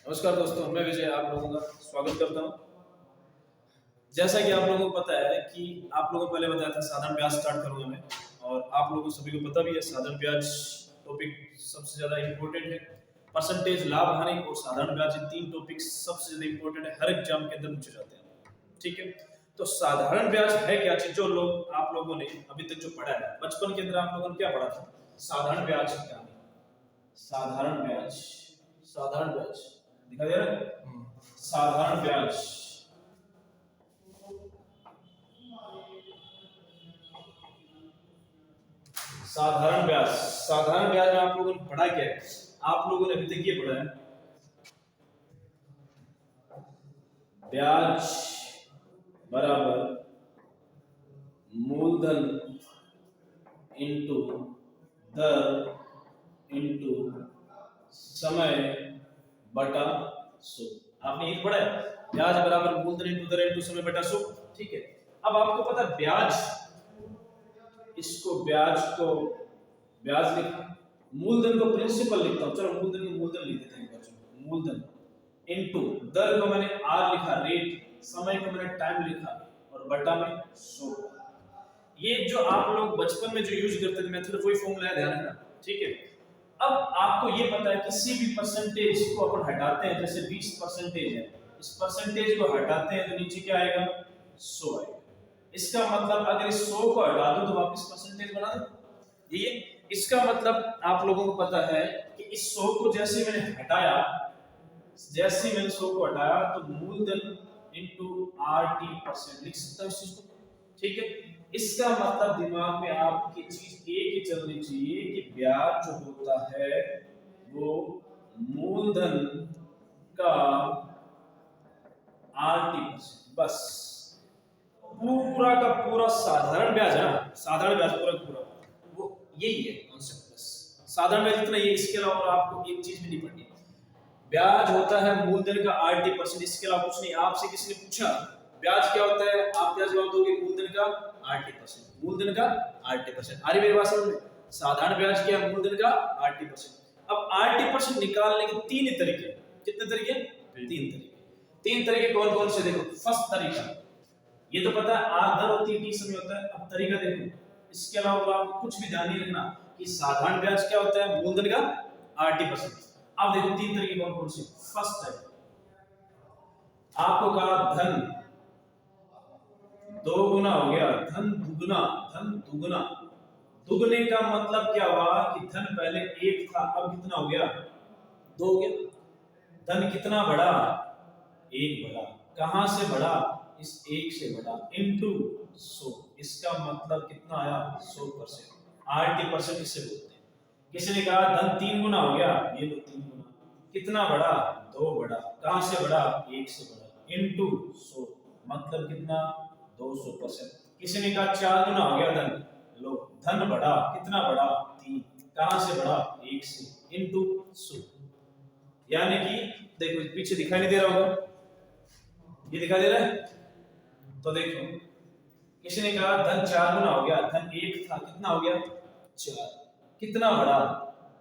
नमस्कार दोस्तों, मैं विजय आप लोगों का स्वागत करता हूं। जैसा कि आप लोगों को पता है कि आप लोगों को पहले बताया था साधारण ब्याज स्टार्ट करूंगा मैं, और आप लोगों को सभी को पता भी है साधारण ब्याज टॉपिक सबसे ज्यादा इंपॉर्टेंट है। परसेंटेज, लाभ हानि और साधारण ब्याज, ये तीन टॉपिक सबसे ज्यादा इंपॉर्टेंट है, हर एग्जाम के अंदर पूछे जाते हैं। ठीक है, तो साधारण ब्याज है क्या चीज? जो लोग आप लोगों ने अभी तक जो पढ़ा है बचपन के अंदर, आप लोगों ने क्या पढ़ा था? साधारण ब्याज क्या है? साधारण ब्याज, साधारण ब्याज दिखाई दे रहा है? साधारण ब्याज, साधारण ब्याज, साधारण ब्याज में आप लोगों ने पढ़ा क्या है? आप लोगों ने अभी तक ये पढ़ा है ब्याज बराबर मूलधन इंटू दर इंटू समय बटा सूद। आपने ये पढ़ा है, ब्याज बराबर मूलधन इंटू दर इंटू समय बटा सूद। ठीक है, अब आपको पता है ब्याज, इसको ब्याज को ब्याज लिखा, मूलधन को प्रिंसिपल लिखता हूं। चलो मूलधन को मूलधन लिख देते हैं बच्चों, मूलधन इनटू दर को मैंने आर लिखा, रेट, समय को मैंने टाइम लिखा, और बटा में 100। ये जो आप लोग बचपन में जो यूज करते थे मेथड, वही फॉर्मूला है, ध्यान रखना। ठीक है, अब आपको ये पता है किसी भी परसेंटेज को अपन हटाते हैं, जैसे 20% है, इस परसेंटेज को हटाते हैं तो नीचे क्या आएगा? 100 आएगा। इसका मतलब अगर इस 100 को हटा दूं तो वापस परसेंटेज बना दो। ये इसका मतलब आप लोगों को पता है कि इस 100 को जैसे मैंने हटाया, जैसे मैंने 100 को हटाया तो मूलधन इनटू आरटी परसेंट लिख सकता हूं इस चीज को। ठीक है, इसका मतलब दिमाग में आपकी चीज एक ही चलनी चाहिए कि ब्याज जो होता है वो मूलधन का आरटी परसेंट, बस पूरा का पूरा साधारण ब्याज है ना, साधारण ब्याज पूरा पूरा वो यही है कॉन्सेप्ट। बस साधारण ब्याज इतना ही, इसके अलावा आपको एक चीज भी नहीं पढ़नी। ब्याज होता है मूलधन का आरटी परसेंट, इसके अलावा कुछ नहीं। आपसे किसी ने पूछा ब्याज क्या होता है, आप क्या जवाब दोगे? मूलधन का आरटी परसेंट, मूलधन का आरटी परसेंट। आ रही मेरी बात समझ में? साधारण ब्याज क्या है? मूलधन का आरटी परसेंट। अब आरटी परसेंट निकालने के तीन ही तरीके। कितने तरीके? तीन तरीके। तीन तरीके कौन कौन से? देखो, फर्स्ट तरीका, ये तो पता है आर दर होती है, टी समय होता है। अब तरीका देखो, इसके अलावा आपको कुछ भी ध्यान नहीं रखना कि साधारण ब्याज क्या होता है, मूलधन का आरटी परसेंट। अब देखो तीन तरीके कौन कौन से। फर्स्ट है, आपको कहा धन दो गुना हो गया, धन दुगना, धन दुगना। दुगने का मतलब क्या हुआ कि धन पहले एक था, अब कितना हो गया? दो हो गया। धन कितना बढ़ा? एक बढ़ा। कहां से बढ़ा? इस एक से बढ़ा, इनटू 100। इसका मतलब कितना आया? 100%। आरटी परसेंट इसे बोलते हैं। किसी ने कहा धन 3 गुना हो गया, ये लो 3 गुना। कितना बढ़ा? 2 बढ़ा। कहां से बढ़ा? एक से बढ़ा, इनटू 100, मतलब कितना? 200%। किसी ने कहा 4 गुना हो गया धन, लो धन बढ़ा, कितना बढ़ा? 3। कहां से बढ़ा? एक से, इनटू 100। यानी कि देखो पीछे दिखाई नहीं दे रहा होगा, ये दिखाई दे रहा है? तो देखो, किसी ने कहा धन 4 गुना हो गया, धन 1 था, कितना हो गया? 4। कितना बढ़ा?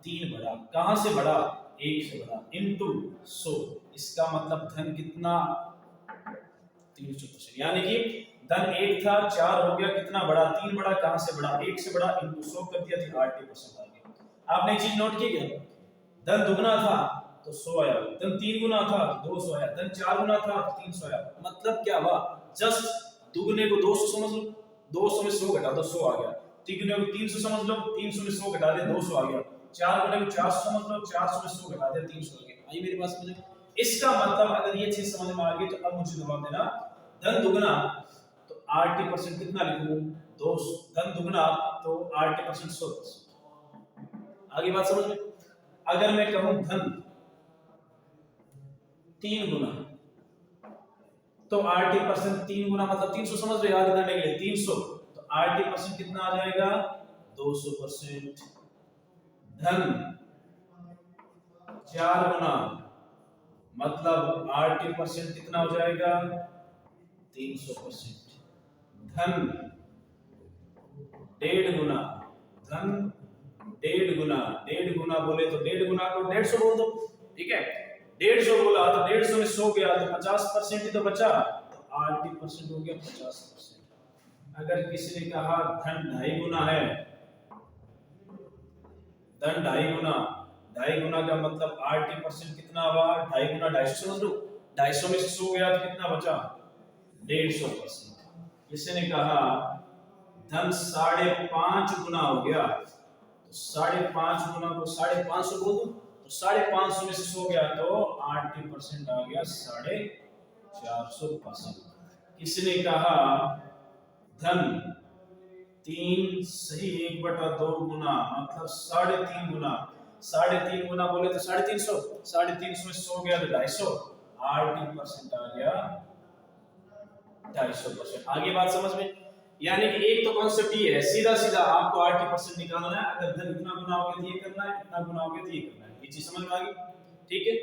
3 बढ़ा। कहां से बढ़ा? 1 से बढ़ा, इनटू 100। इसका मतलब धन कितना? 300%। यानी कि धन 1 था, 4 हो गया, कितना बढ़ा? 3 बढ़ा। कहां से बढ़ा? 1 से बढ़ा, इनटू 100 कर दिया तो 80% आ गया। आपने एक चीज नोट की क्या? धन दुगना था तो 100 आया, धन 3 गुना था तो 200 आया, धन 4 गुना था तो 300 आया। मतलब क्या हुआ? जस्ट दुगने को 200 समझ लो, 200 में 100 घटा दो, 100 आ गया। तिगुने को 300 समझ लो, 300 में 100 घटा दे, 200 आ गया। 4 गुने को 400 समझ लो, 400 में 100 घटा दे, 300 आ गया। आई मेरी बात समझ में? इसका मतलब अगर ये चीज समझ में आ गई तो अब मुझे जवाब देना। धन दुगना तो आरटी परसेंट कितना लिखूं? 200। धन दुगना तो आरटी परसेंट 100%। आगे बात समझ में? अगर मैं कहूं धन 3 गुना तो आरटी परसेंट 3 गुना मतलब 300, समझ रहे? याद करने के लिए 300, तो आरटी परसेंट कितना आ जाएगा? 200%। धन 4 गुना मतलब आरटी परसेंट कितना हो जाएगा? 300%। धन 1.5 गुना, धन 1.5 गुना, 1.5 गुना बोले तो 1.5 गुना को 150 बोल दो। ठीक है, 150 बोला तो 150 में 100 गया तो 50% ही तो बचा, तो 80% हो गया 50%। अगर किसी ने कहा धन 2.5 गुना है, धन 2.5 गुना, 2.5 गुना का मतलब 80% कितना हुआ, 2.5 गुना 250 समझ लो, 250 में से 100 गया तो कितना बचा, 150%। किसी ने कहा धन 5.5 गुना हो गया, तो 5.5 गुना को 550 बोल दो, तो 550 में से 100 गया तो 80% आ गया 450%। किसी ने कहा धन 3 सही 1/2 गुना मतलब 3.5 गुना, 3.5 गुना बोले तो 350, 350 में 100 गया तो 250, 80% आ गया 250%। आगे बात समझ में? यानी कि एक तो कॉन्सेप्ट ये है, सीधा सीधा आपको 80% निकालना है, अगर धन इतना गुना हो गया तो ये करना है, इतना गुना हो गया तो ये करना है, ये चीज समझ में आ गई? ठीक है,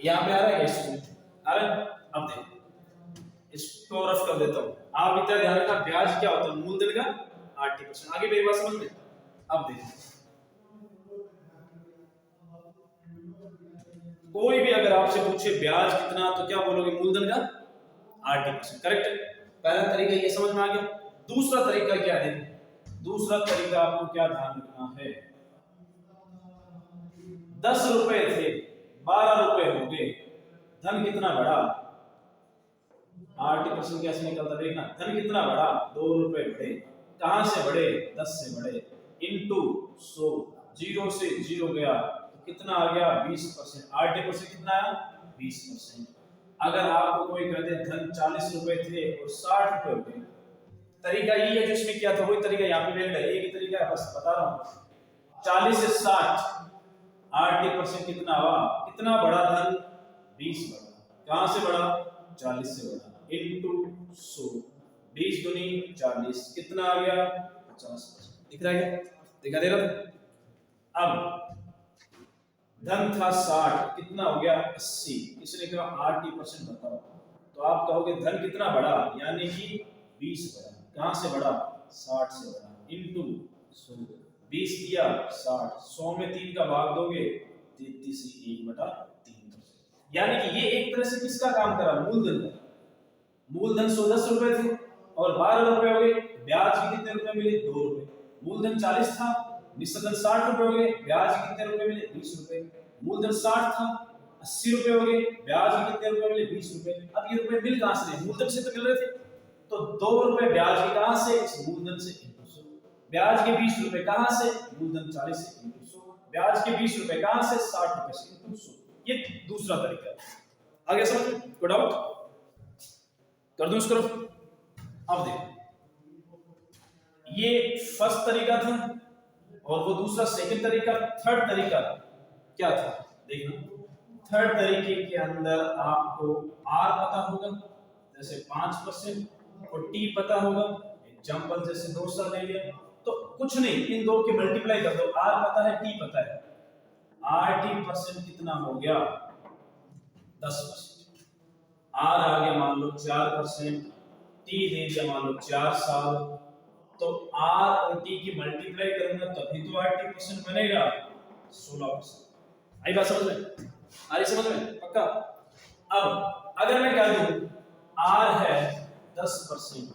यहाँ पे आ रहा है इसमें, आ रहा है? अब देखो इसको रफ कर देता हूँ, आप इतना ध्यान रखना, ब्याज क्या होता है, मूलधन का 80%। आगे मेरी बात समझ में? अब देखो कोई भी अगर आपसे पूछे ब्याज कितना तो क्या बोलोगे, मूलधन का 80%, करेक्ट है? पहला तरीका ये समझ में आ गया। दूसरा तरीका क्या है, दूसरा तरीका आपको क्या ध्यान रखना है, 10 रुपए थे 12 रुपए हो गए, धन कितना बढ़ा, 80% कैसे निकलता देखना, धन कितना बढ़ा, 2 रुपए बढ़े, कहां से बढ़े, 10 से बढ़े, इनटू 100, 0 से 0 गया तो कितना आ गया, 20%, 80% कितना आया, 20%। अगर आपको कोई कहते धन 40 रुपए थे और 60 रुपए हो गए, तरीका यही है जो इसमें किया था, वही तरीका यहाँ पे ले लेना, एक ही तरीका है, बस बता रहा हूँ। 40 से 60, 80% कितना हुआ, कितना बड़ा धन, 20 बढ़ा, कहां से बढ़ा, 40 से बढ़ा, इनटू 100, 20 दूनी 40, कितना आ गया, 50%। दिख रहा है क्या, दिखा दे रहा था? अब धन था 60, कितना हो गया 80, इसने कहा 80% बताओ, तो आप कहोगे धन कितना बढ़ा, यानी कि 20 बढ़ा, कहां से बढ़ा, 60 से बढ़ा, इनटू 100, 20 दिया 60, 100 में 3 का भाग दोगे 33 1/3। यानी कि ये एक तरह से किसका काम करा, मूलधन का। मूलधन 10 रुपए थे और 12 रुपए हो गए, ब्याज के कितने रुपए मिले, 2 रुपए। मूलधन 40 था, निश्चित 60 रुपए हो गए, ब्याज के कितने रुपए मिले, 20 रुपए। मूलधन 60 था, 80 रुपए हो गए, ब्याज के कितने रुपए मिले, 20 रुपए। अब ये रुपए मिल कहां से रहे, मूलधन से तो मिल रहे थे, तो 2 रुपए ब्याज के कहां से, इस मूलधन से इनटू 100, ब्याज के 20 रुपए कहां से, मूलधन 40 से इनटू 100, ब्याज के 20 रुपए कहां से, 60 रुपए से इनटू 100। ये दूसरा तरीका है। आगे समझ में, कोई डाउट कर दूं इसको? अब देखो ये फर्स्ट तरीका था और वो दूसरा सेकंड तरीका। थर्ड तरीका क्या था देखना, थर्ड तरीके के अंदर आपको आर पता होगा जैसे 5% और टी पता होगा, एग्जांपल जैसे 2 साल ले लिया तो कुछ नहीं, इन दो के मल्टीप्लाई कर दो, आर पता है टी पता है, 80% कितना हो गया, 10%। आर आ गया मान लो 4%, टी दे दिया मान लो 4 साल, तो आर और टी की मल्टीप्लाई करूंगा तभी तो 80% बनेगा, 16%। आई बात समझ में, आ रही समझ में पक्का? अब अगर मैं कह दूं आर है 10%,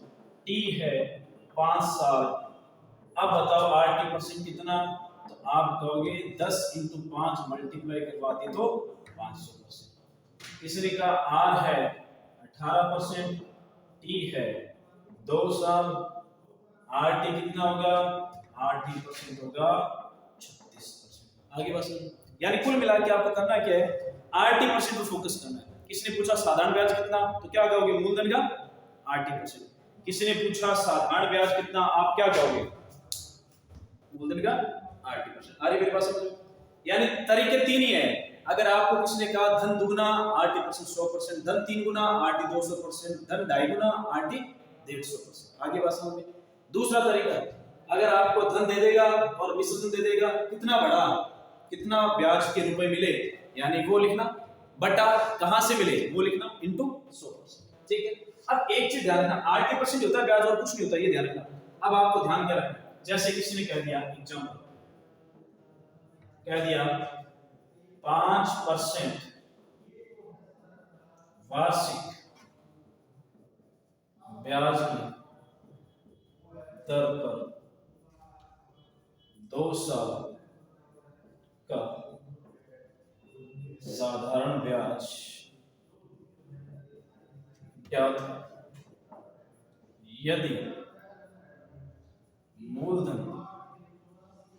टी है 5 साल, अब बताओ 80% कितना, तो आप कहोगे 10 × 5 मल्टीप्लाई करवाते तो 500%। तीसरे का आर है 18%, टी है 2 साल, आर टी कितना होगा, 80% होगा 36%। आगे बस, यानी कुल मिला के आपको करना क्या है, 80% पे फोकस करना है। किसी ने पूछा साधारण ब्याज कितना, तो क्या कहोगे, मूलधन का 80%। किसी ने पूछा साधारण ब्याज कितना, आप क्या कहोगे, मूलधन का 80%। आ रही मेरे पास समझ? यानी तरीके 3 ही है। अगर आपको किसी ने कहा धन दुगुना 80% 100%, धन 3 गुना 80 200%, धन 2.5 गुना 80 150%। आगे बात समझ में? दूसरा तरीका, अगर आपको धन दे देगा और मिश्रण दे देगा, कितना बढ़ा, कितना ब्याज के रुपए मिले, यानी वो लिखना, बटा कहां से मिले वो लिखना, इनटू 100%। ठीक है, अब एक चीज ध्यान रखना, 80% होता है ब्याज और कुछ नहीं होता, ये ध्यान रखना। अब आपको ध्यान क्या रखना, जैसे किसी ने कह दिया एग्जांपल, कह दिया 5% वार्षिक ब्याज की दर पर 2 साल का साधारण ब्याज ज्ञात है यदि मूलधन 1000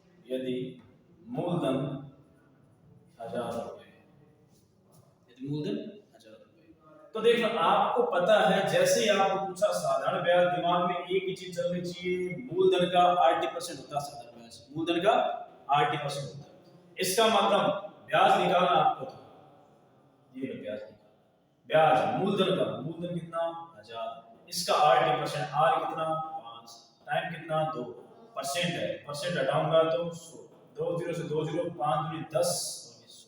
रुपए, यदि मूलधन 1000 रुपए। तो देखो आपको पता है, जैसे ही आपको पूछा साधारण ब्याज, दिमाग में एक ही चीज चलनी चाहिए, मूलधन का 80% होता है साधारण ब्याज, मूलधन का 80% होता है। इसका मतलब ब्याज निकालना आपको था, ये ब्याज निकालना, ब्याज मूलधन का, मूलधन कितना 1000, इसका 80%, आर कितना 5, टाइम कितना 2, परसेंट है, परसेंट हटाऊंगा तो 100, 2 0 से 2 0, 5 दूनी 10 और 100,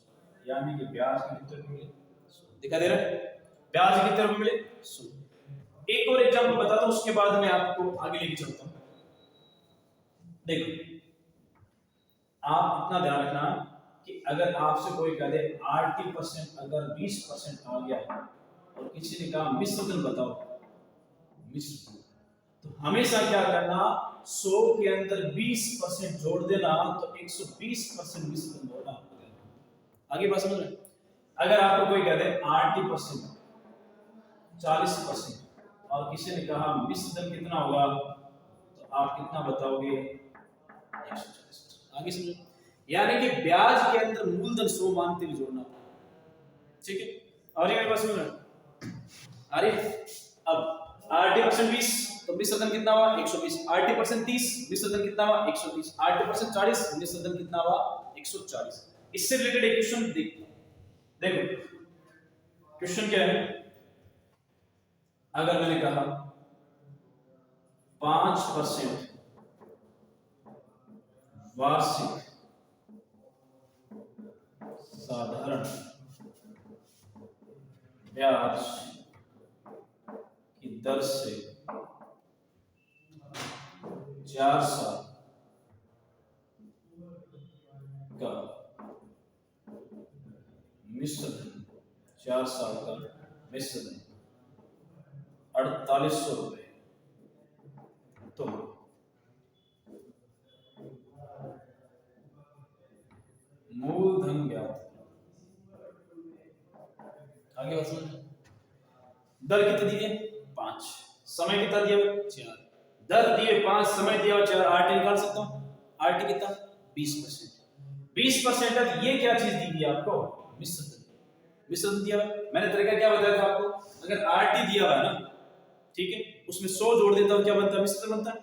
यानी कि ब्याज कितने रुपए मिले, 100। दिखा दे रहा है ब्याज कितने रुपए मिले, 100। एक और एग्जांपल बताता हूं, उसके बाद मैं आपको आगे लेके चलता हूं। देखो आप इतना ध्यान रखना कि अगर आपसे कोई कह दे 80%, अगर 20% आ गया और किसी ने कहा मिश्रधन बताओ, मिश्रधन, तो हमेशा क्या करना, 100 के अंदर 20% जोड़ देना, तो 120% मिश्रधन होगा। आगे बात समझ रहे? अगर आपको कोई कह दे 80%, 40% और किसी ने कहा मिश्रधन कितना होगा, तो आप कितना बताओगे, 140%। आगे समझो, यानी कि ब्याज के अंदर मूलधन 100 मानते हुए जोड़ना, ठीक है? और ये मेरे पास समझ रहे? अरे अब 80% 20, तो मिश्रधन कितना हुआ 120, 80% 30, मिश्रधन कितना हुआ 130, 80% 40, मिश्रधन कितना हुआ 140। इससे रिलेटेड एक क्वेश्चन देखो, क्वेश्चन क्या है, अगर मैंने कहा 5% वार्षिक साधारण ब्याज की दर से 4 साल का मिश्रधन, 4 साल का मिश्रधन 4800 रुपए, तो मूलधन ज्ञात। आगे बात समझ, दर कितनी दी है 5, समय कितना दिया 4, दर दिए 5, समय दिया 4, आरटी निकाल सकता हूं, आरटी कितना 20%, 20% है, तो ये क्या चीज दी गई आपको, मिश्रधन, मिश्रधन दिया है। मैंने तरीका क्या बताया था आपको, अगर आरटी दिया हुआ है ना, ठीक है, उसमें 100 जोड़ देता हूं, क्या बनता है, मिश्रधन बनता है।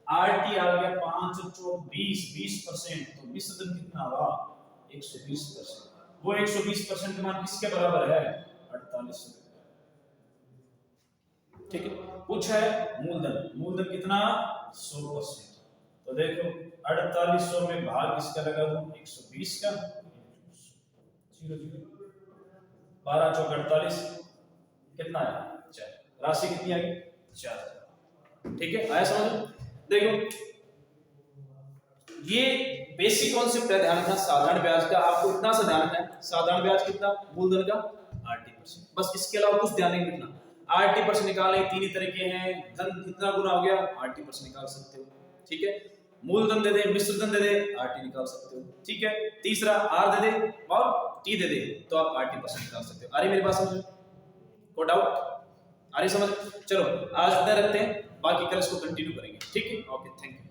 आरटी आ गया 5 4 20, 20%, तो मिश्रधन कितना हुआ 120%। वो 120% का मान किसके बराबर है, 4800, ठीक है। पूछा है मूलधन, मूलधन कितना 100%, तो देखो 4800 में भाग किसका लगा दूं 120 का, 0 0, 12 चौक 48, कितना है 4, राशि कितनी आई 4, ठीक है। आया समझ? देखो ये बेसिक कॉन्सेप्ट है, ध्यान रखना साधारण ब्याज का, आपको इतना सा ध्यान रखना है, साधारण ब्याज कितना, मूलधन का 80%, बस इसके अलावा कुछ ध्यान नहीं रखना। 80% निकालने 3 ही तरीके हैं, धन कितना गुना हो गया 80% निकाल सकते हो, ठीक है। मूलधन दे दे, मिश्रधन दे दे, आरटी निकाल सकते हो, ठीक है। तीसरा आर दे दे और टी दे दे, तो आप 80% निकाल सकते हो। आ रही मेरी बात समझ, को डाउट आ रही समझ? चलो आज इतना रखते हैं, बाकी कल इसको कंटिन्यू करेंगे, ठीक है। Okay, thank you.